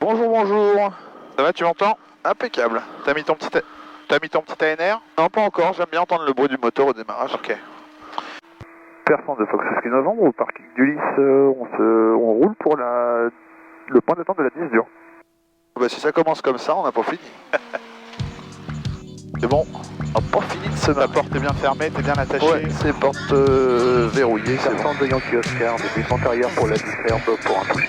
Bonjour, bonjour. Ça va, tu m'entends? Impeccable. T'as mis ton petit ANR? Non, pas encore. J'aime bien entendre le bruit du moteur au démarrage. Ok. Personne de Fox Whisky Novembre au parking du Lys. On roule pour le point d'attente de la 10 dure. Bah, si ça commence comme ça, on n'a pas fini. C'est bon. On n'a pas fini de se Ta marrer. porte est bien fermée, t'es bien attaché. Ouais, c'est porte verrouillée. C'est Personne de Yankee Oscar, depuis pente arrière pour la Duferbe pour un toucher.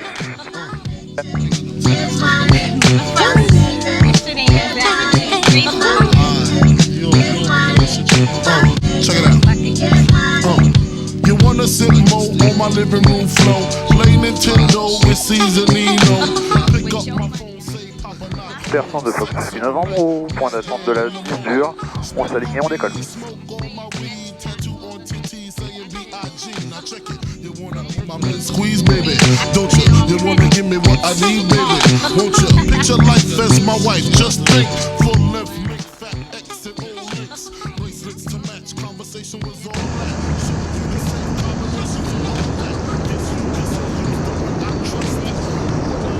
Check it out. You wanna sit more on my living room floor? Play Nintendo with Seasonino. Pick up my phone, say Papa Knock. Personne de Fox Whisky Novembre au point d'attente de la 10 dure. On s'aligne et on décolle. Smoke on my weed, tattoo on TT, saying B.I.G. Now check it. You wanna be my man squeeze, baby? Don't you? You wanna give me what I need, baby? Won't you? Picture life as my wife. Just think. Full left, make fat X and all licks. Bracelets to match. Conversation was all that. Show you the same combination for all that. Guess you just used the one I trusted.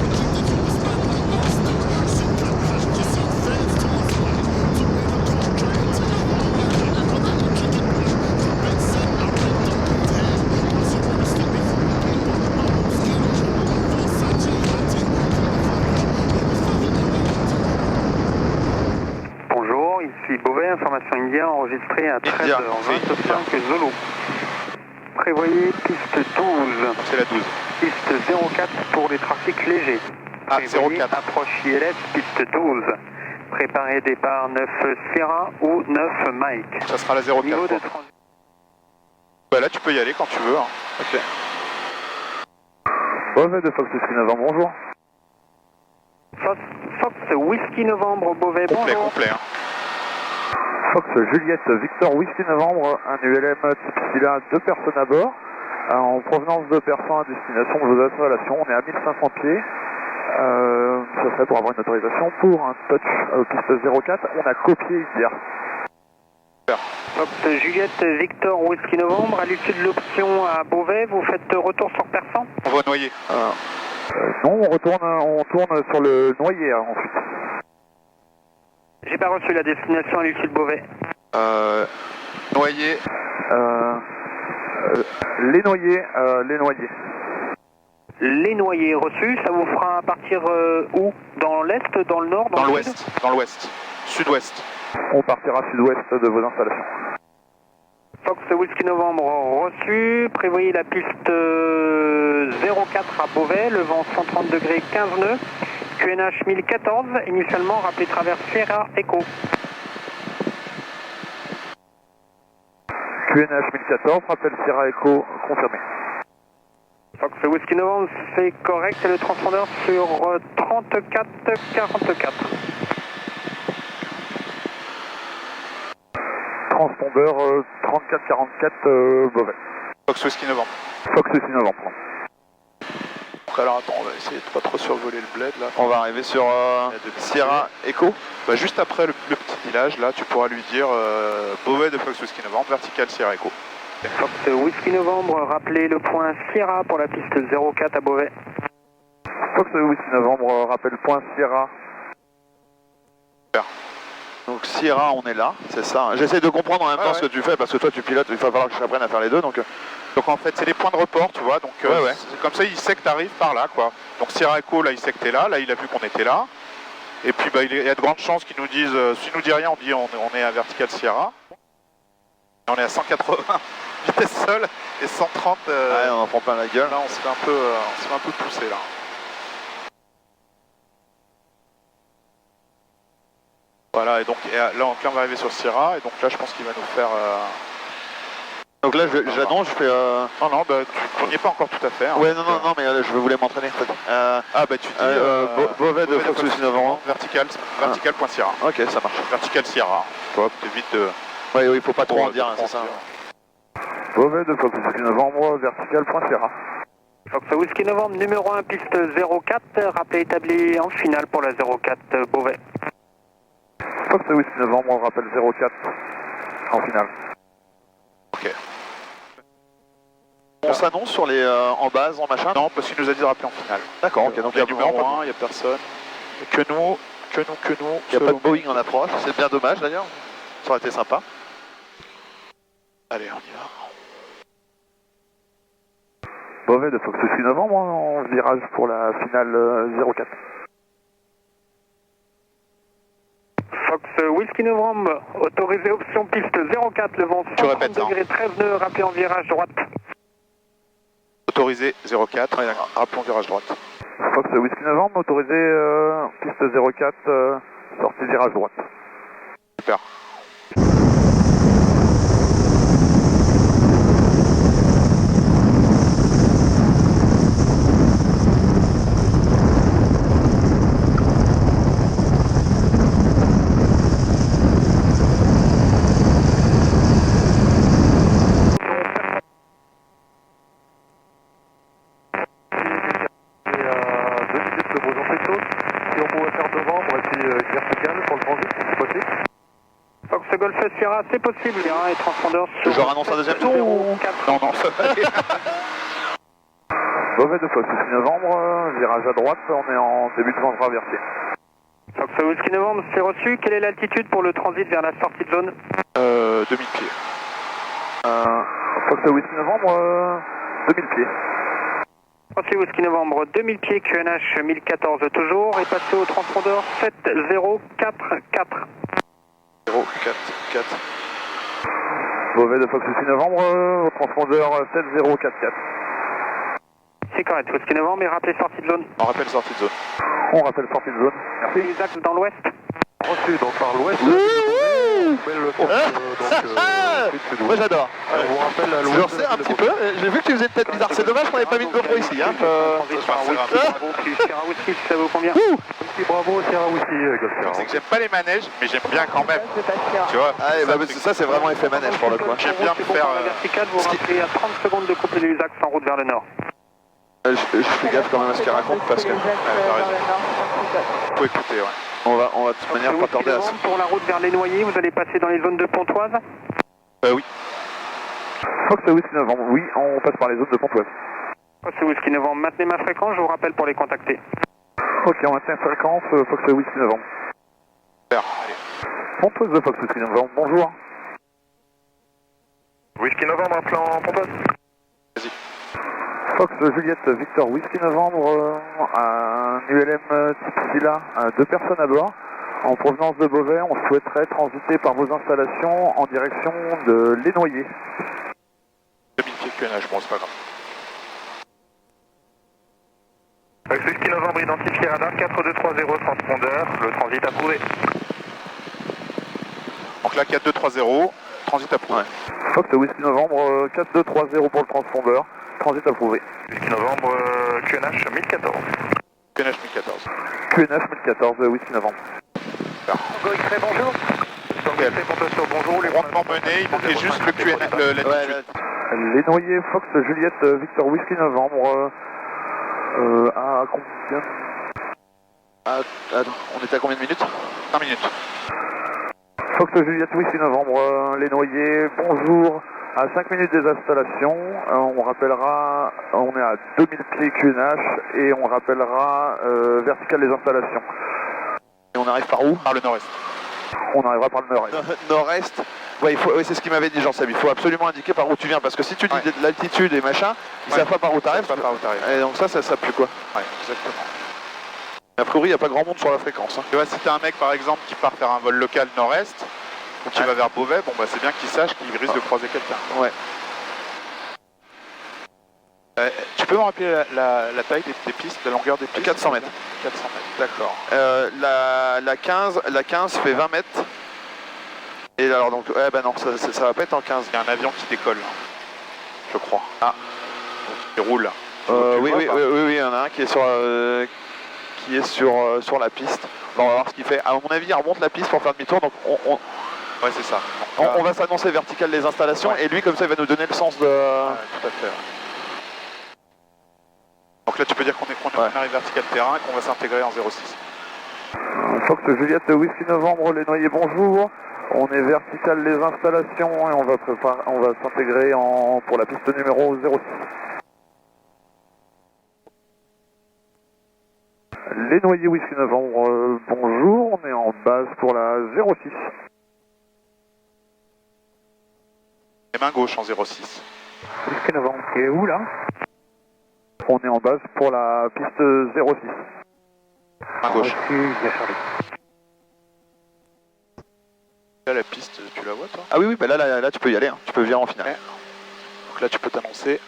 Think that you was not like Austin. Shit got hot, you sent fans to my flat. Took me to court, tried to take all of that. But then you kick it back. The bed said I ripped up the tan. Plus you wanna stick me for the paper. My mosquito, Versace, hunting. Bonjour, ici Beauvais, information India, enregistré à India, 13h25 Zolo. Prévoyez piste 12, C'est la 12. piste 04 pour les trafics légers. Ah, Prévoyez 04. approche ILS, piste 12. Préparez départ 9 Sierra ou 9 Mike. Ça sera la 04. Niveau de quoi. transit. Bah là, tu peux y aller quand tu veux. Hein. Ok. Beauvais de Fox Whisky Novembre, bonjour. Fox Whisky Novembre Beauvais, Complet, bonjour. complet. Hein. Fox Juliette Victor Whisky Novembre, un ULM type Scylla, 2 personnes à bord. En provenance de Persan à destination de vos installations, on est à 1500 pieds. Ça serait pour avoir une autorisation pour un touch piste 04. On a copié hier. Fox Juliette Victor Whisky Novembre, à l'issue de l'option à Beauvais, vous faites retour sur Persan. On va noyer. Non, on tourne sur le noyer ensuite. J'ai pas reçu la destination à l'issue de Beauvais. Noyer. Les noyers, les noyers. Les noyers reçus, ça vous fera partir où? Dans l'est, dans le nord, Dans le l'ouest. sud? Dans l'ouest. Sud-ouest. On partira sud-ouest de vos installations. Fox Whisky Novembre reçu, prévoyez la piste 04 à Beauvais, le vent 130 degrés 15 nœuds, QNH 1014, initialement rappelé travers Sierra Echo. QNH 1014, rappel Sierra Echo, confirmé. Fox Whisky Novembre, c'est correct, c'est le transpondeur sur 3444. Transpondeur 3444 Beauvais. Fox Whisky Novembre. Fox Whisky Novembre, pardon. Donc alors attends, on va essayer de pas trop survoler le bled là. On va arriver sur Sierra Echo. Bah, juste après le petit village, là, tu pourras lui dire Beauvais de Fox Whisky Novembre, vertical Sierra Echo. Fox Whisky Novembre, rappelez le point Sierra pour la piste 04 à Beauvais. Fox Whisky Novembre, rappel point Sierra. Super. Donc Sierra, on est là, c'est ça. J'essaie de comprendre en même temps ce que tu fais, parce que toi tu pilotes, il va falloir que j'apprenne à faire les deux. Donc en fait, c'est les points de report, tu vois. Donc ouais. c'est comme ça, il sait que tu arrives par là, quoi. Donc Sierra Echo, là, il sait que tu es là. Là, il a vu qu'on était là. Et puis, bah, il y a de grandes chances qu'ils nous disent, s'ils nous disent rien, on dit on est à vertical Sierra. On est à 180 vitesse seule et 130. ouais, on en prend plein la gueule. Là, on se fait un peu pousser là. Voilà, et donc là, on va arriver sur Sierra, et donc là, je pense qu'il va nous faire. Donc là, j'annonce, je fais. Non, bah, on n'y est pas encore tout à fait. Hein, ouais, non, mais je voulais m'entraîner. En fait. bah, tu dis. Beauvais de Fox Whisky Novembre. Vertical point Sierra. Ok, ça marche. Vertical Sierra. Toi, t'évites de. Ouais, oui, il faut pas trop en dire, c'est ça. Beauvais de Fox Whisky Novembre, vertical point Sierra. Fox Whisky Novembre, numéro 1, piste 04, rappel établi en finale pour la 04 Beauvais. Fox Whisky Novembre, rappel 04 en finale. Ok. On s'annonce sur les en base, en machin? Non, parce qu'il nous a dit de rappeler en finale. D'accord, ok. Donc il y a numéro 1, il n'y a personne. Et que nous. Il n'y a pas de Boeing en approche, c'est bien dommage d'ailleurs. Ça aurait été sympa. Allez, on y va. Beauvais de Fox 6 novembre en virage pour la finale 04. Fox Whisky Novembre, autorisé option piste 04, le vent Tu répètes, 130 degrés 13 nœuds, rappelé en virage droite. Autorisé 04, rappelons virage droite. Fox Whisky Novembre, autorisé piste 04, sortie virage droite. Super. Fox Golf Sierra, c'est possible, et transpondeur sur... Je annonce un deuxième tour ou... Non, ça va aller. Beauvais de Fox 6 novembre, virage à droite, on est en début de vent traversé. Fox Whisky Novembre, c'est reçu. Quelle est l'altitude pour le transit vers la sortie de zone? 2000 pieds. Fox Whisky Novembre, 2000 pieds. Fox Whisky Novembre, 2000 pieds, QNH 1014 toujours, et passé au transpondeur 7044. 044. Beauvais de Fox 6 novembre, transpondeur 7044. C'est correct, Whisky Novembre, et rappelez sortie de zone. On rappelle sortie de zone. On rappelle sortie de zone. Merci. Les axes dans l'ouest. Reçu, donc par l'ouest. Moi j'adore. On vous rappelle à Je l'ouest. sais un petit peu, j'ai vu que tu faisais une tête bizarre. C'est dommage qu'on n'ait pas mis de GoPro ici. Hein. Sierra Whisky, si ça vous convient. Bravo, Sierra Whisky, Golf Sierra. C'est que j'aime pas les manèges, mais j'aime bien quand même. Tu vois Ah, et bah, ça c'est vraiment effet manège pour le coup. J'aime bien C'est bon faire, pour la verticale, vous rappelez à 30 secondes de couper les axes en route vers le nord. Je fais gaffe quand même à ce qu'il raconte parce que faut écouter, ouais. on va de toute manière pas tarder à ça. Pour la route vers les Noyers, vous allez passer dans les zones de Pontoise. Oui. Fox Whisky novembre, oui, on passe par les zones de Pontoise. Fox Whisky Novembre, maintenez ma fréquence, je vous rappelle pour les contacter. Ok, on maintient fréquence, Fox Whisky novembre. Super, allez. Pontoise de Fox Whisky novembre, bonjour. Whisky Novembre, un plan Pontoise. Fox Juliette Victor Whisky novembre, un ULM type Scylla, 2 personnes à bord. En provenance de Beauvais, on souhaiterait transiter par vos installations en direction de Les Noyers. 2000 pieds QNH, bon c'est pas grave. Fox Whisky Novembre, identifié radar 4230 transpondeur, le transit approuvé. Donc là 4230, transit approuvé. Ouais. Fox Whisky novembre, 4230 pour le transpondeur, transit approuvé. Whisky Novembre, QNH 1014. QNH 1014. QNH 1014, Whisky novembre. Go X-Ray, bonjour. Bonjour, les Rondement mené, il manquait juste le QNH, l'attitude. Les Noyers, Fox Juliette Victor Whisky novembre, à combien? Attends, on était à combien de minutes? 5 minutes. Fox Juliette Whisky novembre, Les Noyers, bonjour. À 5 minutes des installations, on rappellera, on est à 2000 pieds QNH et on rappellera vertical les installations. Et on arrive par où? Par le nord-est. On arrivera par le nord-est. Nord-est. Ouais, c'est ce qu'il m'avait dit Jean-Seb. Il faut absolument indiquer par où tu viens parce que si tu dis Ouais. de l'altitude et machin, ils savent pas par où tu arrives. Pas par où t'arrives. Et donc ça pue quoi. Ouais, exactement. A priori, il n'y a pas grand monde sur la fréquence. Hein. Tu vois, si t'as un mec par exemple qui part faire un vol local nord-est, ou qui va vers Beauvais, bon bah c'est bien qu'il sache qu'il risque de croiser quelqu'un. Ouais. Tu peux me rappeler la taille des pistes, la longueur des pistes? 400 mètres. 400 mètres, d'accord. La 15 fait 20 mètres. Et alors donc, ouais bah non, ça va pas être en 15. Il y a un avion qui décolle, là, je crois. Ah, donc, il roule. Oui, il y en a un qui est sur la piste. Bon, on va voir ce qu'il fait. À mon avis, il remonte la piste pour faire demi-tour. Donc Ouais, c'est ça. Donc, on va s'annoncer vertical les installations et lui, comme ça, il va nous donner le sens de... tout à fait. Ouais. Donc là, tu peux dire qu'on arrive vertical terrain et qu'on va s'intégrer en 06. Fox Juliette Whisky novembre, Les Noyers, bonjour. On est vertical les installations et on va s'intégrer pour la piste numéro 06. Les Noyers Whisky Novembre, bonjour, on est en base pour la 06. Les mains gauche en 06. Whisky Novembre, qui est où là? On est en base pour la piste 06. Main gauche. Reçu, Charlie. Là, la piste, tu la vois toi? Ah oui, oui, bah là tu peux y aller, hein. Tu peux venir en finale. Ouais. Donc là tu peux t'annoncer.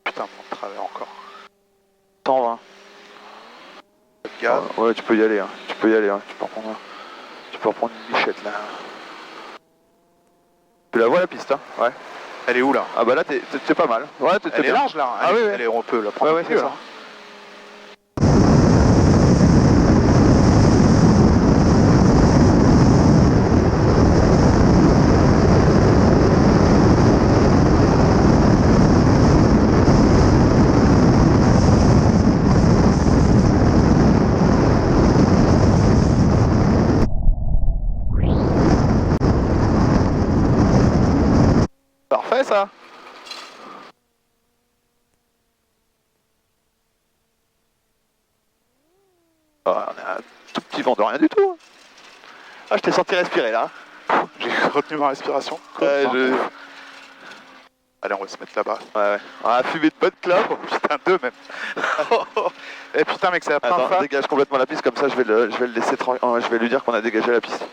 Putain, mon travers encore. 120. Gaz. Ouais, tu peux y aller, hein. Tu peux y aller, hein. Tu peux reprendre une bichette là. Tu la vois la piste, hein? Ouais. Elle est où là? Ah bah là t'es pas mal. Ouais, t'es Elle est bien. large là. Ah oui, oui. Elle est, on peut la prendre. Ouais, c'est mieux, ça. là. Parfait ça. Ah, on a un tout petit vent de rien du tout. Ah, je t'ai senti respirer là. J'ai retenu ma respiration. Allez, on va se mettre là-bas. Ouais. Ah, fumée de bonne clope. Oh, putain, deux même. Eh putain mec, c'est la première Attends, fois. dégage complètement la piste, comme ça je vais le laisser tranquille. Je vais lui dire qu'on a dégagé la piste.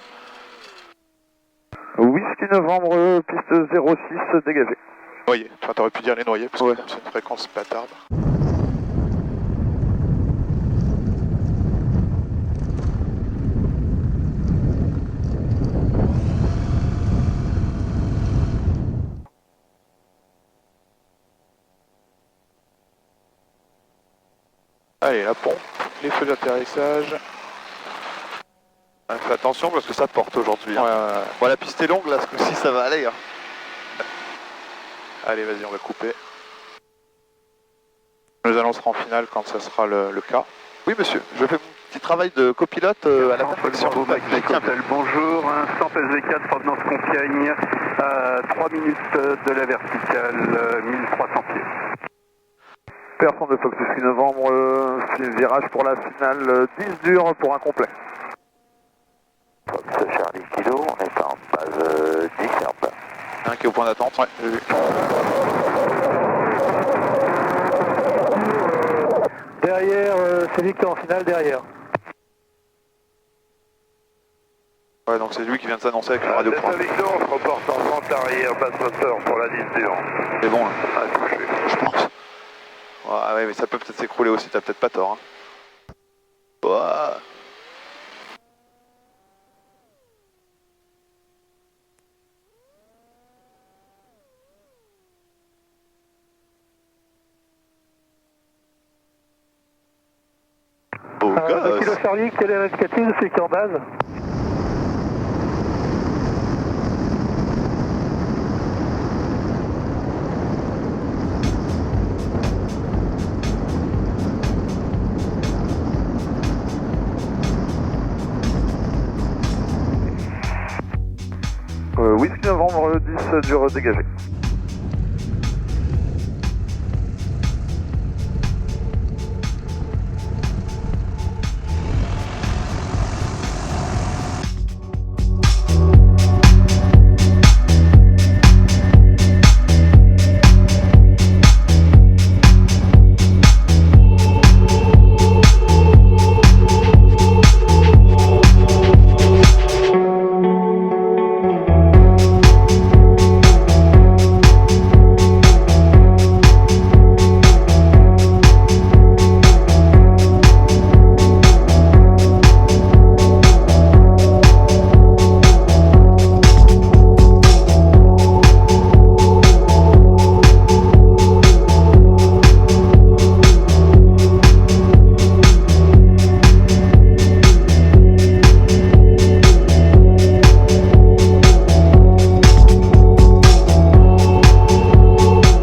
Whisky Novembre, piste 06, dégagé. Noyés. Enfin, t'aurais pu dire les noyés, parce que Ouais. comme c'est une fréquence bâtarde. Allez, la pompe, les feux d'atterrissage. Ouais, fais attention parce que ça porte aujourd'hui. Hein. Ouais. Bon, la piste est longue là, ce coup-ci ça va aller. Hein. Allez, vas-y, on va couper. On nous annoncera en finale quand ça sera le cas. Oui monsieur, je fais mon petit travail de copilote à la perfection. Bonjour, instant SV4, provenance Compiègne, à 3 minutes de la verticale, 1300 pieds. Personne de Fox Whisky Novembre, virage pour la finale 10 dur pour un complet. Fox Charlie Kilo, on est en base 10 et en bas. Un qui est au point d'attente. Ouais, j'ai vu. Derrière, c'est lui qui est en finale derrière. Ouais, donc c'est lui qui vient de s'annoncer avec le radio point. Victor, on se reporte en vente arrière, basse moteur pour la 10 dur. C'est bon là, À toucher. je pense. Ouais, mais ça peut peut-être s'écrouler aussi, t'as peut-être pas tort. Hein. Ouais. Beau gosse. Kilo Charlie, quelle est l'indicative de celui qui est en base? Whisky Novembre 10 dur dégagé.